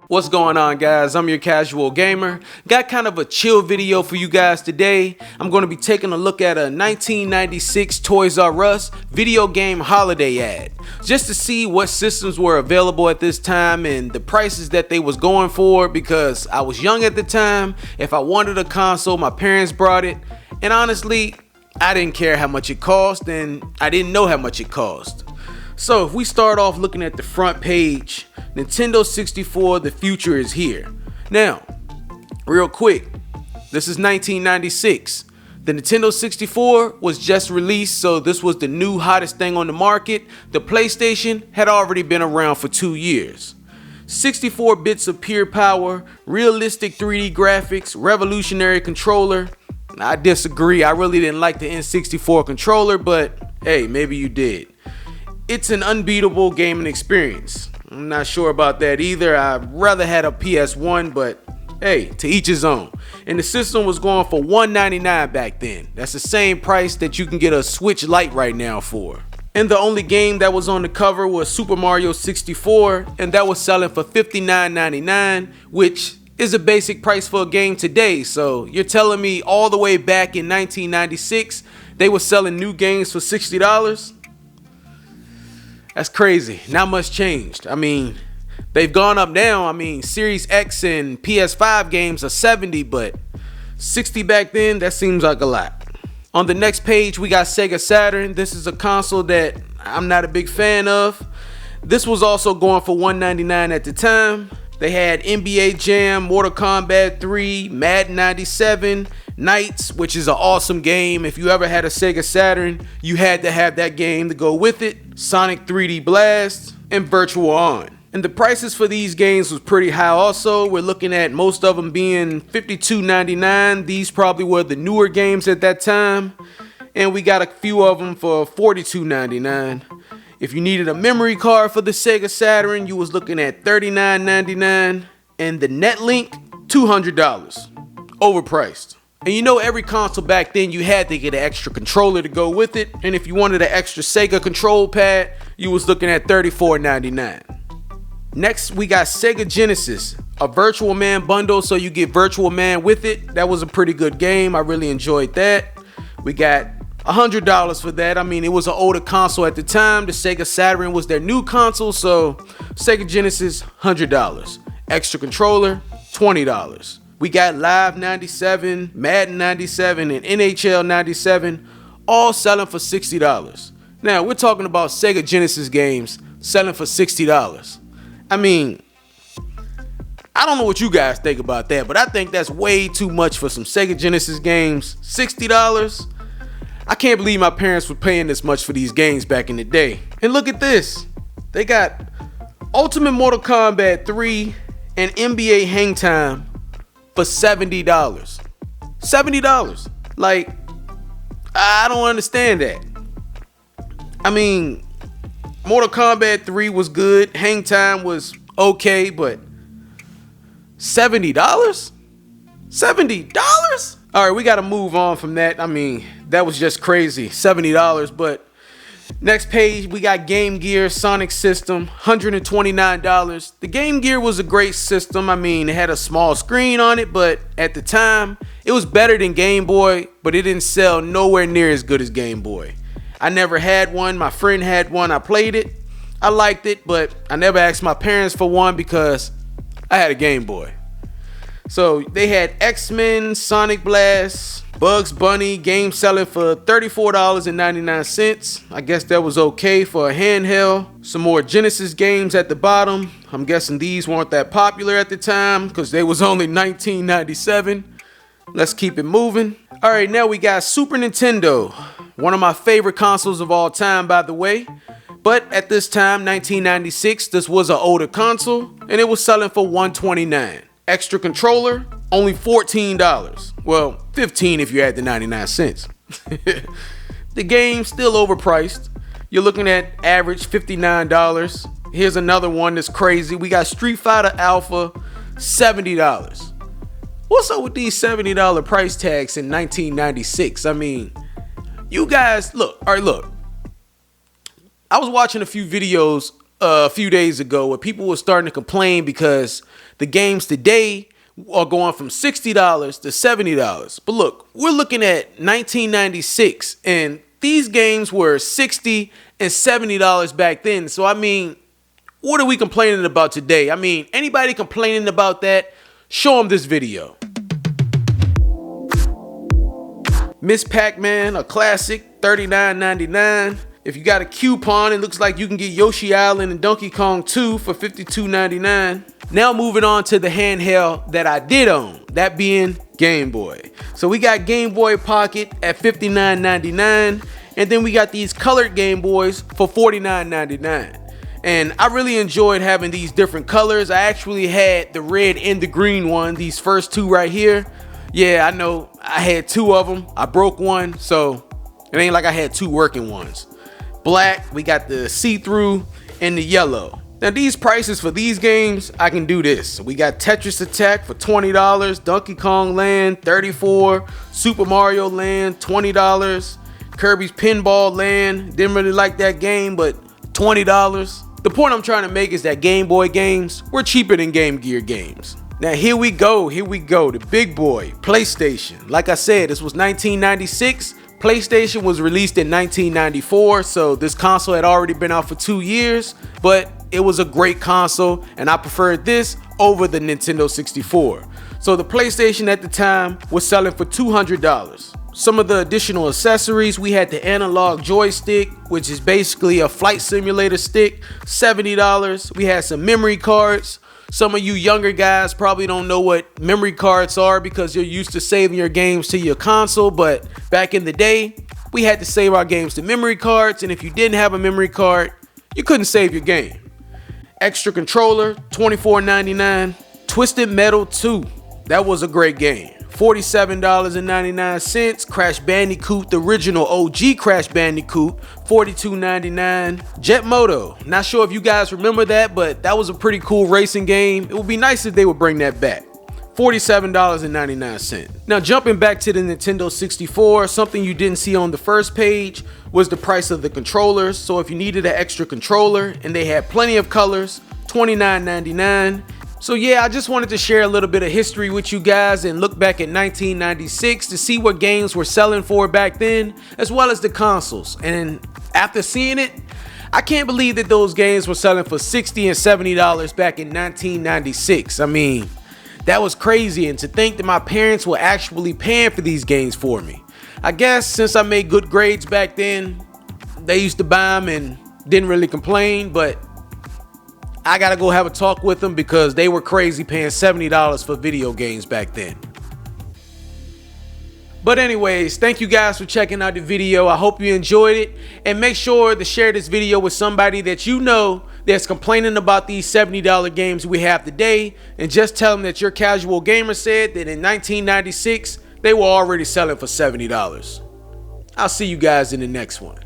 What's going on, guys? I'm your casual gamer. Got kind of a chill video for you guys today. I'm going to be taking a look at a 1996 ToysRUs video game holiday ad, just to see what systems were available at this time and the prices that they was going for, because I was young at the time. If I wanted a console, my parents brought it, and honestly, I didn't care how much it cost, and I didn't know how much it cost. So if we start off looking at the front page, Nintendo 64, the future is here. Now, real quick, this is 1996. The Nintendo 64 was just released, so this was the new hottest thing on the market. The PlayStation had already been around for 2 years. 64 bits of pure power, realistic 3D graphics, revolutionary controller. I disagree. I really didn't like the N64 controller, but hey, maybe you did. It's an unbeatable gaming experience. I'm not sure about that either. I'd rather had a PS1, but hey, to each his own. And the system was going for $199 back then. That's the same price that you can get a Switch Lite right now for. And the only game that was on the cover was Super Mario 64, and that was selling for $59.99, which is a basic price for a game today. So you're telling me all the way back in 1996, they were selling new games for $60? That's crazy. Not much changed. I mean, they've gone up now. I mean, Series X and PS5 games are 70, but 60 back then, that seems like a lot. On the next page, we got Sega Saturn. This is a console that I'm not a big fan of. This was also going for $199 at the time. They had NBA Jam, Mortal Kombat 3, Madden 97, Knights, which is an awesome game. If you ever had a Sega Saturn, you had to have that game to go with it. Sonic 3D Blast, and Virtual On. And the prices for these games was pretty high also. We're looking at most of them being $52.99. These probably were the newer games at that time. And we got a few of them for $42.99. If you needed a memory card for the Sega Saturn, you was looking at $39.99. And the Netlink, $200. Overpriced. And you know, every console back then, you had to get an extra controller to go with it. And if you wanted an extra Sega control pad, you was looking at $34.99. Next, we got Sega Genesis, a Virtual Man bundle, so you get Virtual Man with it. That was a pretty good game. I really enjoyed that. We got $100 for that. I mean, it was an older console at the time. The Sega Saturn was their new console, so Sega Genesis, $100. Extra controller, $20. We got Live 97, Madden 97, and NHL 97, all selling for $60. Now, we're talking about Sega Genesis games selling for $60. I mean, I don't know what you guys think about that, but I think that's way too much for some Sega Genesis games. $60? I can't believe my parents were paying this much for these games back in the day. And look at this. They got Ultimate Mortal Kombat 3 and NBA Hang Time for $70. $70. Like, I don't understand that. I mean, Mortal Kombat 3 was good. Hang Time was okay, but $70? $70? All right, we got to move on from that. I mean, that was just crazy. $70, but next page, we got Game Gear Sonic System, $129. The Game Gear was a great system. I mean, it had a small screen on it, but at the time, it was better than Game Boy, but it didn't sell nowhere near as good as Game Boy. I never had one. My friend had one. I played it. I liked it, but I never asked my parents for one because I had a Game Boy. So they had X-Men, Sonic Blast, Bugs Bunny, game selling for $34.99. I guess that was okay for a handheld. Some more Genesis games at the bottom. I'm guessing these weren't that popular at the time because they was only $19.97. Let's keep it moving. All right, now we got Super Nintendo. One of my favorite consoles of all time, by the way. But at this time, 1996, this was an older console, and it was selling for $129. Extra controller, only $14. Well, $15 if you add the 99 cents. The game still overpriced. You're looking at average $59. Here's another one that's crazy. We got Street Fighter Alpha, $70. What's up with these $70 price tags in 1996? I mean, you guys, look, all right, look. I was watching a few videos a few days ago where people were starting to complain because the games today are going from $60 to $70. But look, we're looking at 1996 and these games were $60 and $70 back then. So I mean, what are we complaining about today? I mean, anybody complaining about that, show them this video. Miss Pac-Man, a classic, $39.99. If you got a coupon, it looks like you can get Yoshi Island and Donkey Kong 2 for $52.99. Now moving on to the handheld that I did own, that being Game Boy. So we got Game Boy Pocket at $59.99, and then we got these colored Game Boys for $49.99. And I really enjoyed having these different colors. I actually had the red and the green one, these first two right here. Yeah, I know I had two of them. I broke one, so it ain't like I had two working ones. Black, we got the see-through, and the yellow. Now these prices for these games, I can do this. We got Tetris Attack for $20, Donkey Kong Land $34, Super Mario Land $20, Kirby's Pinball Land, didn't really like that game, but $20. The point I'm trying to make is that Game Boy games were cheaper than Game Gear games. Now here we go, the big boy, PlayStation. Like I said, this was 1996. PlayStation was released in 1994, so this console had already been out for 2 years, but it was a great console, and I preferred this over the Nintendo 64. So the PlayStation at the time was selling for $200. Some of the additional accessories, we had the analog joystick, which is basically a flight simulator stick, $70. We had some memory cards. Some of you younger guys probably don't know what memory cards are because you're used to saving your games to your console, but back in the day, we had to save our games to memory cards, and if you didn't have a memory card, you couldn't save your game. Extra controller, $24.99. Twisted Metal 2, that was a great game. $47.99. Crash Bandicoot, the original OG Crash Bandicoot, $42.99. Jet Moto, not sure if you guys remember that, but that was a pretty cool racing game. It would be nice if they would bring that back. $47.99. Now jumping back to the Nintendo 64, something you didn't see on the first page was the price of the controllers. So if you needed an extra controller, and they had plenty of colors, $29.99. So yeah, I just wanted to share a little bit of history with you guys and look back at 1996 to see what games were selling for back then, as well as the consoles. And after seeing it, I can't believe that those games were selling for $60 and $70 back in 1996. I mean, that was crazy, and to think that my parents were actually paying for these games for me. I guess since I made good grades back then, they used to buy them and didn't really complain, but I gotta go have a talk with them because they were crazy paying $70 for video games back then. But anyways, thank you guys for checking out the video. I hope you enjoyed it, and make sure to share this video with somebody that you know that's complaining about these $70 games we have today, and just tell them that your casual gamer said that in 1996 they were already selling for $70. I'll see you guys in the next one.